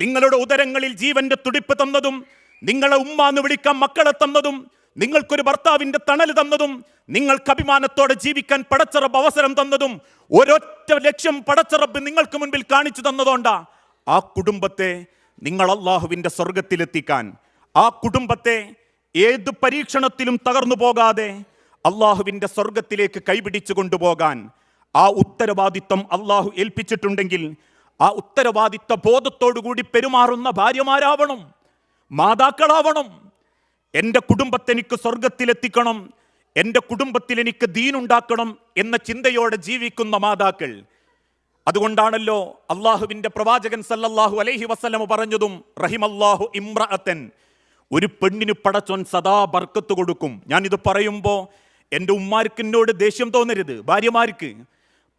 നിങ്ങളുടെ ഉദരങ്ങളിൽ ജീവന്റെ തുടിപ്പ് തന്നതും, നിങ്ങളെ ഉമ്മ എന്ന് വിളിക്കാൻ മക്കളെ തന്നതും, നിങ്ങൾക്കൊരു ഭർത്താവിന്റെ തണൽ തന്നതും, നിങ്ങൾക്ക് അഭിമാനത്തോടെ ജീവിക്കാൻ പടച്ചറബ് അവസരം തന്നതും, ഒരൊറ്റ ലക്ഷ്യം പടച്ചറബ് നിങ്ങൾക്ക് മുൻപിൽ കാണിച്ചു തന്നതുകൊണ്ടാ ആ കുടുംബത്തെ നിങ്ങൾ അള്ളാഹുവിന്റെ സ്വർഗത്തിലെത്തിക്കാൻ, ആ കുടുംബത്തെ ഏത് പരീക്ഷണത്തിലും തകർന്നു പോകാതെ അള്ളാഹുവിന്റെ സ്വർഗത്തിലേക്ക് കൈപിടിച്ചു കൊണ്ടുപോകാൻ ആ ഉത്തരവാദിത്വം അള്ളാഹു ഏൽപ്പിച്ചിട്ടുണ്ടെങ്കിൽ ആ ഉത്തരവാദിത്വ ബോധത്തോടുകൂടി പെരുമാറുന്ന ഭാര്യമാരാവണം, മാതാക്കളാവണം. എൻ്റെ കുടുംബത്തെ എനിക്ക് സ്വർഗത്തിലെത്തിക്കണം, എൻ്റെ കുടുംബത്തിൽ എനിക്ക് ദീനുണ്ടാക്കണം എന്ന ചിന്തയോടെ ജീവിക്കുന്ന മാതാക്കൾ. അതുകൊണ്ടാണല്ലോ അള്ളാഹുവിൻ്റെ പ്രവാചകൻ സല്ലല്ലാഹു അലൈഹി വസല്ലം പറഞ്ഞതും റഹിമല്ലാഹു ഇമ്രഅത്തൻ, ഒരു പെണ്ണിന് പടച്ചോൻ സദാ ബർക്കത്ത് കൊടുക്കും. ഞാനിത് പറയുമ്പോൾ എൻ്റെ ഉമ്മാർക്ക് എന്നോട് ദേഷ്യം തോന്നരുത്. ഭാര്യമാർക്ക്,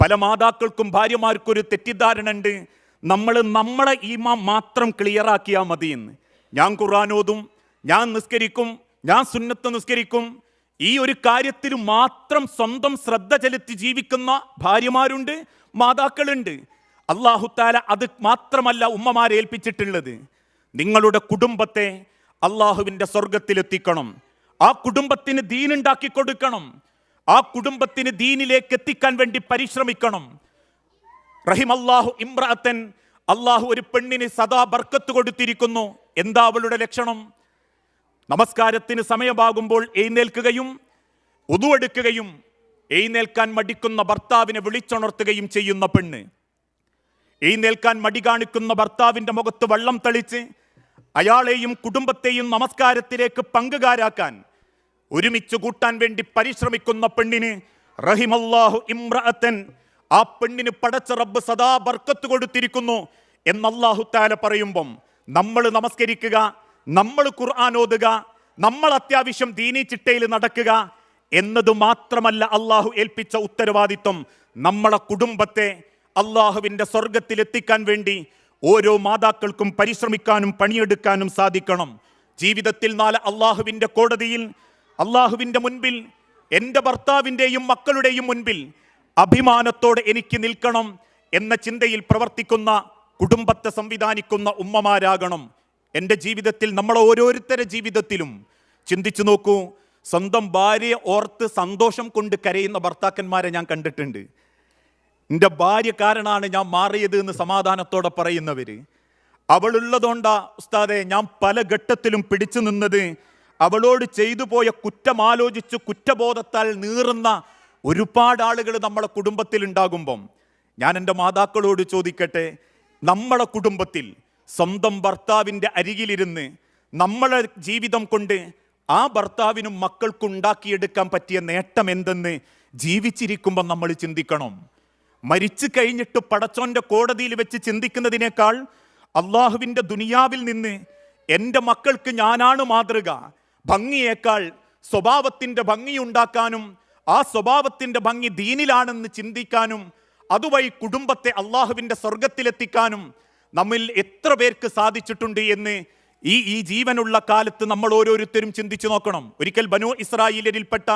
പല മാതാക്കൾക്കും ഭാര്യമാർക്കും ഒരു തെറ്റിദ്ധാരണ ഉണ്ട്, നമ്മളെ ഈമാൻ മാത്രം ക്ലിയറാക്കിയാൽ മതിയെന്ന്. ഞാൻ ഖുർആൻ ഓതും, ഞാൻ നിസ്കരിക്കും, ഞാൻ സുന്നത്ത് നിസ്കരിക്കും, ഈ ഒരു കാര്യത്തിൽ മാത്രം സ്വന്തം ശ്രദ്ധ ചെലുത്തി ജീവിക്കുന്ന ഭാര്യമാരുണ്ട്, മാതാക്കളുണ്ട്. അല്ലാഹു തആല അത് മാത്രമല്ല ഉമ്മമാരെ ഏൽപ്പിച്ചിട്ടുള്ളത്. നിങ്ങളുടെ കുടുംബത്തെ അള്ളാഹുവിൻ്റെ സ്വർഗത്തിലെത്തിക്കണം, ആ കുടുംബത്തിന് ദീനുണ്ടാക്കി കൊടുക്കണം, ആ കുടുംബത്തിന് ദീനിലേക്ക് എത്തിക്കാൻ വേണ്ടി പരിശ്രമിക്കണം. റഹിമല്ലാഹു ഇമ്രഅത്തൻ, അള്ളാഹു ഒരു പെണ്ണിന് സദാ ബർക്കത്ത് കൊടുത്തിരിക്കുന്നു. എന്താ അവളുടെ ലക്ഷണം? നമസ്കാരത്തിന് സമയമാകുമ്പോൾ എഴുന്നേൽക്കുകയും ഉദു എടുക്കുകയും എഴുന്നേൽക്കാൻ മടിക്കുന്ന ഭർത്താവിനെ വിളിച്ചുണർത്തുകയും ചെയ്യുന്ന പെണ്ണ്. എഴുന്നേൽക്കാൻ മടി കാണിക്കുന്ന ഭർത്താവിൻ്റെ മുഖത്ത് വെള്ളം തളിച്ച് അയാളെയും കുടുംബത്തെയും നമസ്കാരത്തിലേക്ക് പങ്കുകാരാക്കാൻ, ഒരുമിച്ച് കൂട്ടാൻ വേണ്ടി പരിശ്രമിക്കുന്ന പെണ്ണിന് റഹിമല്ലാഹു ഇമ്രഅത്തൻ, ആ പെണ്ണിന് പടച്ച റബ്ബ് സദാ ബർക്കത്ത് കൊടുത്തിരിക്കുന്നു എന്ന് അല്ലാഹു തആല പറയുമ്പം നമ്മൾ നമസ്കരിക്കുക, നമ്മൾ ഖുർആൻ ഓതുക, നമ്മൾ അത്യാവശ്യം ദീനീ ചിട്ടയിൽ നടക്കുക എന്നത് മാത്രമല്ല അള്ളാഹു ഏൽപ്പിച്ച ഉത്തരവാദിത്വം. നമ്മളെ കുടുംബത്തെ അള്ളാഹുവിൻ്റെ സ്വർഗത്തിലെത്തിക്കാൻ വേണ്ടി ഓരോ മാതാക്കൾക്കും പരിശ്രമിക്കാനും പണിയെടുക്കാനും സാധിക്കണം. ജീവിതത്തിൽ നാളെ അള്ളാഹുവിൻ്റെ കോടതിയിൽ, അള്ളാഹുവിൻ്റെ മുൻപിൽ, എൻ്റെ ഭർത്താവിൻ്റെയും മക്കളുടെയും മുൻപിൽ അഭിമാനത്തോടെ എനിക്ക് നിൽക്കണം എന്ന ചിന്തയിൽ പ്രവർത്തിക്കുന്ന, കുടുംബത്തെ സംവിധാനിക്കുന്ന ഉമ്മമാരാകണം. എൻ്റെ ജീവിതത്തിൽ, നമ്മളെ ഓരോരുത്തരുടെ ജീവിതത്തിലും ചിന്തിച്ചു നോക്കൂ, സ്വന്തം ഭാര്യയെ ഓർത്ത് സന്തോഷം കൊണ്ട് കരയുന്ന ഭർത്താക്കന്മാരെ ഞാൻ കണ്ടിട്ടുണ്ട്. എൻ്റെ ഭാര്യ കാരണമാണ് ഞാൻ മാറിയത് എന്ന് സമാധാനത്തോടെ പറയുന്നവർ. അവളുള്ളതുകൊണ്ടാ ഉസ്താദെ ഞാൻ പല ഘട്ടത്തിലും പിടിച്ചു നിന്നത്. അവളോട് ചെയ്തു പോയ കുറ്റം ആലോചിച്ച് കുറ്റബോധത്താൽ നീറുന്ന ഒരുപാട് ആളുകൾ നമ്മളെ കുടുംബത്തിൽ ഉണ്ടാകുമ്പം ഞാൻ എൻ്റെ മാതാക്കളോട് ചോദിക്കട്ടെ, നമ്മളെ കുടുംബത്തിൽ സ്വന്തം ഭർത്താവിൻ്റെ അരികിലിരുന്ന് നമ്മളെ ജീവിതം കൊണ്ട് ആ ഭർത്താവിനും മക്കൾക്കും ഉണ്ടാക്കിയെടുക്കാൻ പറ്റിയ നേട്ടം എന്തെന്ന് ജീവിച്ചിരിക്കുമ്പോൾ നമ്മൾ ചിന്തിക്കണം. മരിച്ചു കഴിഞ്ഞിട്ട് പടച്ചോൻ്റെ കോടതിയിൽ വെച്ച് ചിന്തിക്കുന്നതിനേക്കാൾ അള്ളാഹുവിൻ്റെ ദുനിയാവിൽ നിന്ന് എൻ്റെ മക്കൾക്ക് ഞാനാണ് മാതൃക, ഭംഗിയേക്കാൾ സ്വഭാവത്തിൻ്റെ ഭംഗി ഉണ്ടാക്കാനും ആ സ്വഭാവത്തിൻ്റെ ഭംഗി ദീനിലാണെന്ന് ചിന്തിക്കാനും അതുവഴി കുടുംബത്തെ അള്ളാഹുവിൻ്റെ സ്വർഗത്തിലെത്തിക്കാനും നമ്മിൽ എത്ര പേർക്ക് സാധിച്ചിട്ടുണ്ട് എന്ന് ഈ ജീവനുള്ള കാലത്ത് നമ്മൾ ഓരോരുത്തരും ചിന്തിച്ചു നോക്കണം. ഒരിക്കൽ ബനൂ ഇസ്രായേലിൽപ്പെട്ട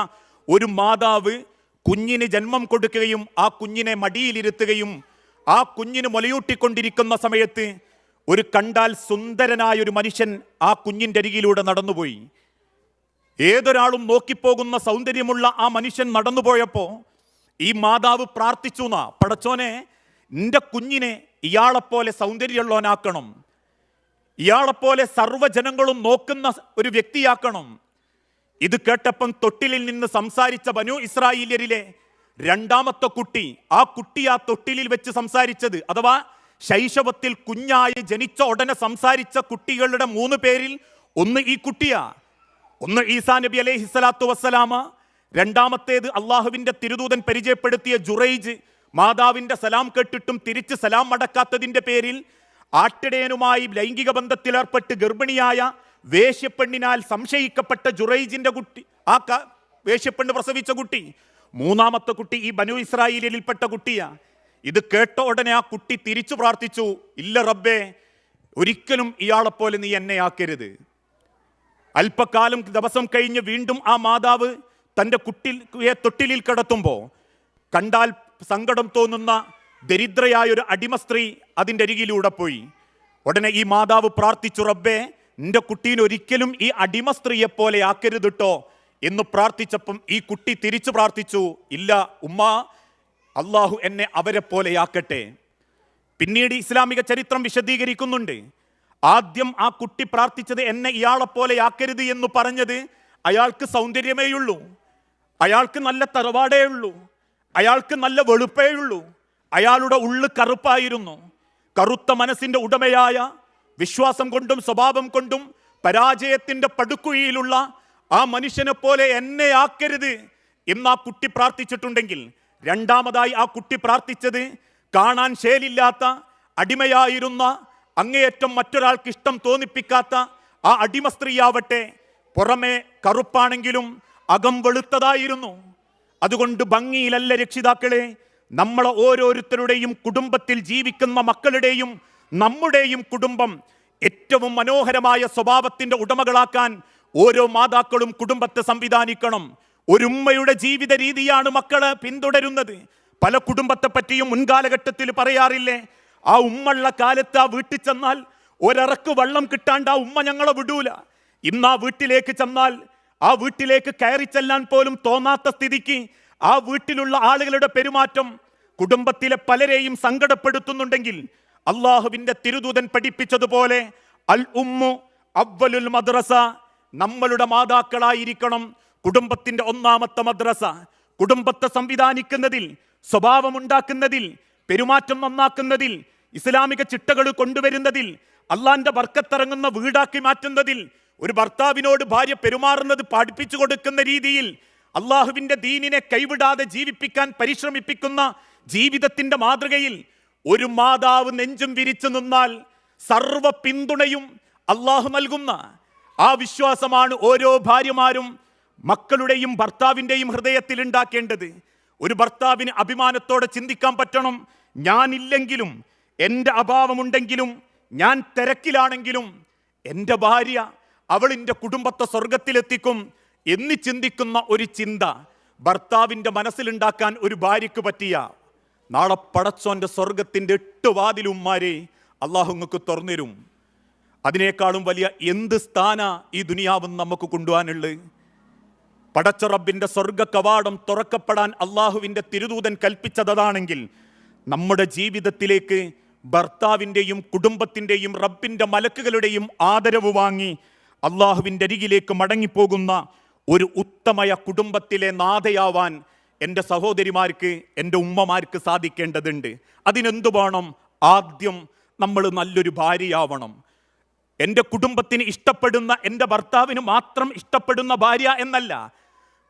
ഒരു മാതാവ് കുഞ്ഞിന് ജന്മം കൊടുക്കുകയും ആ കുഞ്ഞിനെ മടിയിലിരുത്തുകയും ആ കുഞ്ഞിന് മുലയൂട്ടിക്കൊണ്ടിരിക്കുന്ന സമയത്ത് ഒരു കണ്ടാൽ സുന്ദരനായ ഒരു മനുഷ്യൻ ആ കുഞ്ഞിൻ്റെ അരികിലൂടെ നടന്നുപോയി. ഏതൊരാളും നോക്കിപ്പോകുന്ന സൗന്ദര്യമുള്ള ആ മനുഷ്യൻ നടന്നുപോയപ്പോൾ ഈ മാതാവ് പ്രാർത്ഥിച്ചു, പടച്ചോനെ എൻ്റെ കുഞ്ഞിനെ ഇയാളെപ്പോലെ സൗന്ദര്യമുള്ളവനാക്കണം, ഇയാളെപ്പോലെ സർവ്വജനങ്ങളും നോക്കുന്ന ഒരു വ്യക്തിയാക്കണം. ഇത് കേട്ടപ്പം തൊട്ടിലിൽ നിന്ന് സംസാരിച്ച ബനൂ ഇസ്രായേലിയരിലെ രണ്ടാമത്തെ കുട്ടി, ആ കുട്ടി ആ തൊട്ടിലിൽ വെച്ച് സംസാരിച്ചത്, അഥവാ ശൈശവത്തിൽ കുഞ്ഞായി ജനിച്ച ഉടനെ സംസാരിച്ച കുട്ടികളുടെ 3 പേരിൽ ഒന്ന് ഈ കുട്ടിയാ. ഒന്ന് ഈസാ നബി അലൈഹിസ്സലാത്തു വസ്സലാമ, രണ്ടാമത്തേത് അള്ളാഹുവിൻ്റെ തിരുദൂതൻ പരിചയപ്പെടുത്തിയ ജുറൈജ്, മാതാവിൻ്റെ സലാം കേട്ടിട്ടും തിരിച്ച് സലാം മടക്കാത്തതിൻ്റെ പേരിൽ ആട്ടിടയനുമായി ലൈംഗിക ബന്ധത്തിലേർപ്പെട്ട് ഗർഭിണിയായ വേശ്യപ്പെണ്ണിനാൽ സംശയിക്കപ്പെട്ട ജുറൈജിൻ്റെ കുട്ടി, ആ വേശ്യപ്പെണ്ണ് പ്രസവിച്ച കുട്ടി. മൂന്നാമത്തെ കുട്ടി ഈ ബനൂ ഇസ്രായേലിൽപ്പെട്ട കുട്ടിയാ. ഇത് കേട്ട ഉടനെ ആ കുട്ടി തിരിച്ചു പ്രാർത്ഥിച്ചു, ഇല്ല റബ്ബേ, ഒരിക്കലും ഇയാളെപ്പോലെ നീ എന്നെ ആക്കരുത്. അല്പകാലം ദിവസം കഴിഞ്ഞ് വീണ്ടും ആ മാതാവ് തൻ്റെ കുട്ടിയെ തൊട്ടിലിൽ കിടത്തുമ്പോൾ കണ്ടാൽ സങ്കടം തോന്നുന്ന ദരിദ്രയായൊരു അടിമ സ്ത്രീ അതിൻ്റെ അരികിലൂടെ പോയി. ഉടനെ ഈ മാതാവ് പ്രാർത്ഥിച്ചു, റബ്ബേ എൻ്റെ കുട്ടീനെ ഒരിക്കലും ഈ അടിമ സ്ത്രീയെ പോലെ ആക്കരുതിട്ടോ എന്ന് പ്രാർത്ഥിച്ചപ്പം ഈ കുട്ടി തിരിച്ചു പ്രാർത്ഥിച്ചു, ഇല്ല ഉമ്മ, അള്ളാഹു എന്നെ അവരെ പോലെയാക്കട്ടെ. പിന്നീട് ഇസ്ലാമിക ചരിത്രം വിശദീകരിക്കുന്നുണ്ട്, ആദ്യം ആ കുട്ടി പ്രാർത്ഥിച്ചത് എന്നെ ഇയാളെ പോലെയാക്കരുത് എന്ന് പറഞ്ഞത് അയാൾക്ക് സൗന്ദര്യമേയുള്ളൂ, അയാൾക്ക് നല്ല തറവാടേ ഉള്ളൂ, അയാൾക്ക് നല്ല വെളുപ്പേ ഉള്ളൂ, അയാളുടെ ഉള്ളു കറുപ്പായിരുന്നു. കറുത്ത മനസ്സിന്റെ ഉടമയായ, വിശ്വാസം കൊണ്ടും സ്വഭാവം കൊണ്ടും പരാജയത്തിന്റെ പടുക്കുഴിയിലുള്ള ആ മനുഷ്യനെ പോലെ എന്നെ ആക്കരുത് എന്ന് ആ കുട്ടി പ്രാർത്ഥിച്ചിട്ടുണ്ടെങ്കിൽ, രണ്ടാമതായി ആ കുട്ടി പ്രാർത്ഥിച്ചത് കാണാൻ ശേലില്ലാത്ത, അടിമയായിരുന്ന, അങ്ങേയറ്റം മറ്റൊരാൾക്ക് ഇഷ്ടം തോന്നിപ്പിക്കാത്ത ആ അടിമ സ്ത്രീയാവട്ടെ പുറമെ കറുപ്പാണെങ്കിലും അകം വെളുത്തതായിരുന്നു. അതുകൊണ്ട് ഭംഗിയിലല്ല രക്ഷിതാക്കളെ, നമ്മളെ ഓരോരുത്തരുടെയും കുടുംബത്തിൽ ജീവിക്കുന്ന മക്കളുടെയും നമ്മുടെയും കുടുംബം ഏറ്റവും മനോഹരമായ സ്വഭാവത്തിന്റെ ഉടമകളാക്കാൻ ഓരോ മാതാക്കളും കുടുംബത്തെ സംവിധാനിക്കണം. ഒരു ഉമ്മയുടെ ജീവിത രീതിയാണ് മക്കള് പിന്തുടരുന്നത്. പല കുടുംബത്തെ പറ്റിയും മുൻകാലഘട്ടത്തിൽ പറയാറില്ലേ, ആ ഉമ്മള്ള കാലത്ത് ആ വീട്ടിൽ ചെന്നാൽ ഒരിറക്ക് വെള്ളം കിട്ടാണ്ട് ആ ഉമ്മ ഞങ്ങളെ വിടൂല. ഇന്ന് ആ വീട്ടിലേക്ക് ചെന്നാൽ ആ വീട്ടിലേക്ക് കയറി ചെല്ലാൻ പോലും തോന്നാത്ത സ്ഥിതിക്ക് ആ വീട്ടിലുള്ള ആളുകളുടെ പെരുമാറ്റം കുടുംബത്തിലെ പലരെയും സങ്കടപ്പെടുത്തുന്നുണ്ടെങ്കിൽ, അള്ളാഹുവിന്റെ തിരുദൂതൻ പഠിപ്പിച്ചതുപോലെ അൽ ഉമ്മു അവ്വലുൽ മദ്രസ, നമ്മളുടെ മാതാക്കളായിരിക്കണം കുടുംബത്തിന്റെ ഒന്നാമത്തെ മദ്രസ. കുടുംബത്തെ സംവിധാനിക്കുന്നതിൽ, സ്വഭാവമുണ്ടാക്കുന്നതിൽ, പെരുമാറ്റം നന്നാക്കുന്നതിൽ, ഇസ്ലാമിക ചിട്ടകൾ കൊണ്ടുവരുന്നതിൽ, അള്ളാന്റെ ബർക്കത്തിറങ്ങുന്ന വീടാക്കി മാറ്റുന്നതിൽ, ഒരു ഭർത്താവിനോട് ഭാര്യ പെരുമാറുന്നത് പഠിപ്പിച്ചു കൊടുക്കുന്ന രീതിയിൽ അള്ളാഹുവിന്റെ ദീനിനെ കൈവിടാതെ ജീവിപ്പിക്കാൻ പരിശ്രമിപ്പിക്കുന്ന ജീവിതത്തിന്റെ മാതൃകയിൽ ഒരു മാതാവ് നെഞ്ചും വിരിച്ചു നിന്നാൽ സർവ പിന്തുണയും അള്ളാഹു നൽകുന്ന ആ വിശ്വാസമാണ് ഓരോ ഭാര്യമാരും മക്കളുടെയും ഭർത്താവിൻ്റെയും ഹൃദയത്തിൽ ഉണ്ടാക്കേണ്ടത്. ഒരു ഭർത്താവിന് അഭിമാനത്തോടെ ചിന്തിക്കാൻ പറ്റണം, ഞാനില്ലെങ്കിലും, എൻ്റെ അഭാവമുണ്ടെങ്കിലും, ഞാൻ തിരക്കിലാണെങ്കിലും എൻ്റെ ഭാര്യ അവൾ എൻ്റെ കുടുംബത്തെ സ്വർഗത്തിലെത്തിക്കും എന്ന് ചിന്തിക്കുന്ന ഒരു ചിന്ത ഭർത്താവിൻ്റെ മനസ്സിലുണ്ടാക്കാൻ ഒരു ഭാര്യയ്ക്ക് പറ്റിയ, നാളെ പടച്ചോൻ്റെ സ്വർഗത്തിൻ്റെ 8 വാതിലുമാരെ അള്ളാഹു നിങ്ങൾക്ക് തുറന്നിരും. അതിനേക്കാളും വലിയ എന്ത് സ്ഥാന ഈ ദുനിയാവും നമുക്ക് കൊണ്ടുപോകാനുള്ളത്? പടച്ച റബ്ബിൻ്റെ സ്വർഗ കവാടം തുറക്കപ്പെടാൻ അള്ളാഹുവിൻ്റെ തിരുദൂതൻ കൽപ്പിച്ചതാണെങ്കിൽ, നമ്മുടെ ജീവിതത്തിലേക്ക് ഭർത്താവിൻ്റെയും കുടുംബത്തിൻ്റെയും റബ്ബിൻ്റെ മലക്കുകളുടെയും ആദരവ് വാങ്ങി അള്ളാഹുവിൻ്റെ അരികിലേക്ക് മടങ്ങിപ്പോകുന്ന ഒരു ഉത്തമയ കുടുംബത്തിലെ നാഥയാവാൻ എൻ്റെ സഹോദരിമാർക്ക്, എൻ്റെ ഉമ്മമാർക്ക് സാധിക്കേണ്ടതുണ്ട്. അതിനെന്തു വേണം? ആദ്യം നമ്മൾ നല്ലൊരു ഭാര്യയാവണം. എൻ്റെ കുടുംബത്തിന് ഇഷ്ടപ്പെടുന്ന, എൻ്റെ ഭർത്താവിന് മാത്രം ഇഷ്ടപ്പെടുന്ന ഭാര്യ എന്നല്ല.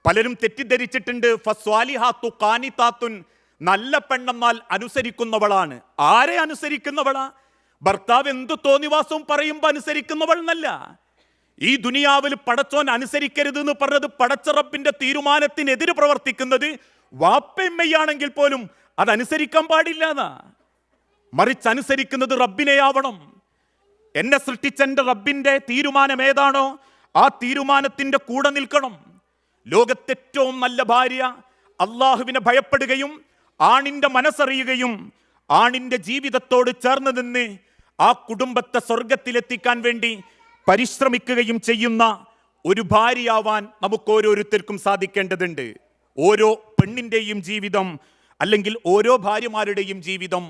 പലരും തെറ്റിദ്ധരിച്ചിട്ടുണ്ട്, ഫസ്വാലിഹാത്തു ഖാനിതാത്തുൻ, നല്ല പെണ്ണെന്നാൽ അനുസരിക്കുന്നവളാണ്. ആരെ അനുസരിക്കുന്നവളാ? ഭർത്താവ് എന്തു തോന്നിവാസവും പറയുമ്പോൾ അനുസരിക്കുന്നവൾ എന്നല്ല. ഈ ദുനിയാവിൽ പടച്ചോൻ അനുസരിക്കരുത് എന്ന് പറഞ്ഞത് പടച്ച റബ്ബിന്റെ തീരുമാനത്തിനെതിരെ പ്രവർത്തിക്കുന്നത് വാപ്പയമ്മയാണെങ്കിൽ പോലും അതനുസരിക്കാൻ പാടില്ല എന്നാ. മറിച്ച് അനുസരിക്കുന്നത് റബ്ബിനെയാവണം. എന്നെ സൃഷ്ടിച്ച എൻ്റെ റബ്ബിന്റെ തീരുമാനം ഏതാണോ ആ തീരുമാനത്തിന്റെ കൂടെ നിൽക്കണം. ലോകത്തേറ്റവും നല്ല ഭാര്യ അള്ളാഹുവിനെ ഭയപ്പെടുകയും ആണിന്റെ മനസ്സറിയുകയും ആണിന്റെ ജീവിതത്തോട് ചേർന്ന് നിന്ന് ആ കുടുംബത്തെ സ്വർഗത്തിലെത്തിക്കാൻ വേണ്ടി പരിശ്രമിക്കുകയും ചെയ്യുന്ന ഒരു ഭാര്യയാവാൻ നമുക്ക് ഓരോരുത്തർക്കും സാധിക്കേണ്ടതുണ്ട്. ഓരോ പെണ്ണിൻ്റെയും ജീവിതം, അല്ലെങ്കിൽ ഓരോ ഭാര്യമാരുടെയും ജീവിതം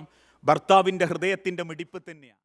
ഭർത്താവിൻ്റെ ഹൃദയത്തിൻ്റെ മിടിപ്പ് തന്നെയാണ്.